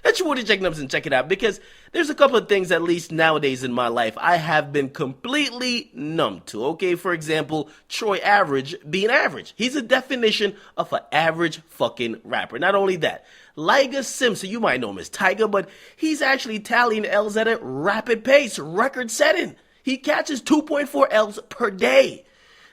That's your Woody checking up and check it out, because there's a couple of things, at least nowadays in my life, I have been completely numb to. Okay, for example, Troy Average being average. He's a definition of an average fucking rapper. Not only that, Liga Simpson, you might know him as Tiger, but he's actually tallying L's at a rapid pace, record setting. He catches 2.4 L's per day.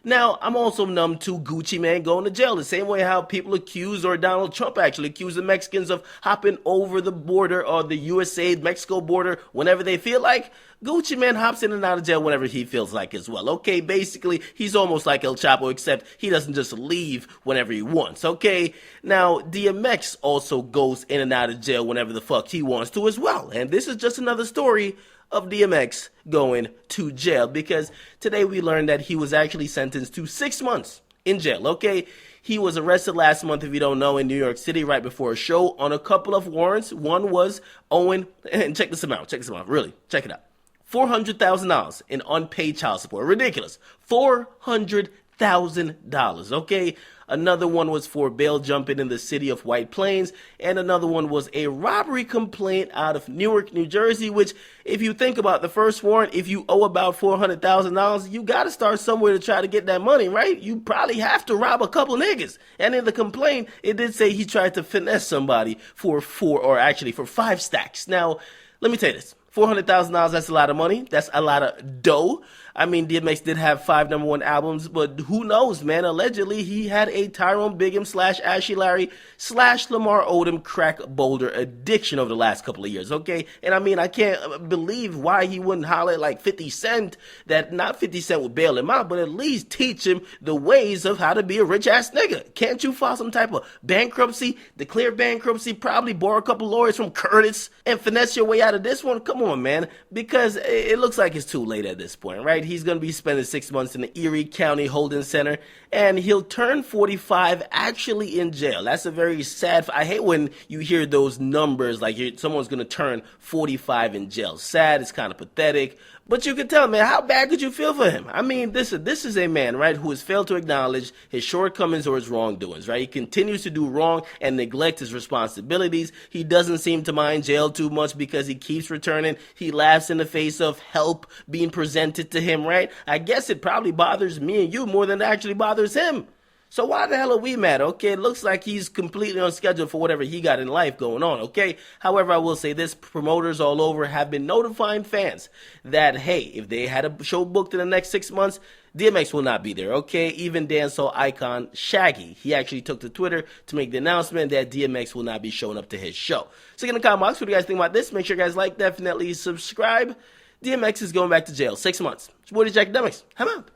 Now, I'm also numb to Gucci Mane going to jail, the same way how people accuse, or Donald Trump actually accused the Mexicans of hopping over the border, or the USA-Mexico border, whenever they feel like. Gucci Mane hops in and out of jail whenever he feels like as well. Okay, basically, he's almost like El Chapo, except he doesn't just leave whenever he wants. Okay, now, DMX also goes in and out of jail whenever the fuck he wants to as well. And this is just another story of DMX going to jail, because today we learned that he was actually sentenced to 6 months in jail. Okay, he was arrested last month, if you don't know, in New York City right before a show on a couple of warrants. One was Owing, and check this amount, really, check it out. $400,000 in unpaid child support. Ridiculous. $400,000, okay? Another one was for bail jumping in the city of White Plains, and another one was a robbery complaint out of Newark, New Jersey, which, if you think about the first warrant, if you owe about $400,000, you got to start somewhere to try to get that money, right? You probably have to rob a couple niggas. And in the complaint, it did say he tried to finesse somebody for 5 stacks. Now, let me tell you this. $400,000, that's a lot of money. That's a lot of dough. I mean, DMX did have 5 #1 albums, but who knows, man? Allegedly, he had a Tyrone Bigham / Ashy Larry / Lamar Odom crack boulder addiction over the last couple of years, okay? And I mean, I can't believe why he wouldn't holler at like 50 Cent, that not 50 Cent would bail him out, but at least teach him the ways of how to be a rich-ass nigga. Can't you file some type of bankruptcy, declare bankruptcy, probably borrow a couple lawyers from Curtis, and finesse your way out of this one? Come on, man, because it looks like it's too late at this point, right? He's going to be spending 6 months in the Erie County Holding Center, and he'll turn 45 actually in jail. That's a very sad, I hate when you hear those numbers, like someone's going to turn 45 in jail. Sad, it's kind of pathetic, but you can tell, man, how bad could you feel for him? I mean, this is a man, right, who has failed to acknowledge his shortcomings or his wrongdoings, right? He continues to do wrong and neglect his responsibilities. He doesn't seem to mind jail too much because he keeps returning. He laughs in the face of help being presented to him, right? I guess it probably bothers me and you more than it actually bothers him. So why the hell are we mad? Okay, it looks like he's completely on schedule for whatever he got in life going on, okay? However, I will say this, promoters all over have been notifying fans that, hey, if they had a show booked in the next 6 months, DMX will not be there, okay? Even dancehall icon Shaggy, he actually took to Twitter to make the announcement that DMX will not be showing up to his show. So in the comment box, what do you guys think about this? Make sure you guys like, definitely subscribe. DMX is going back to jail, 6 months. It's Woody Akademiks. I'm out.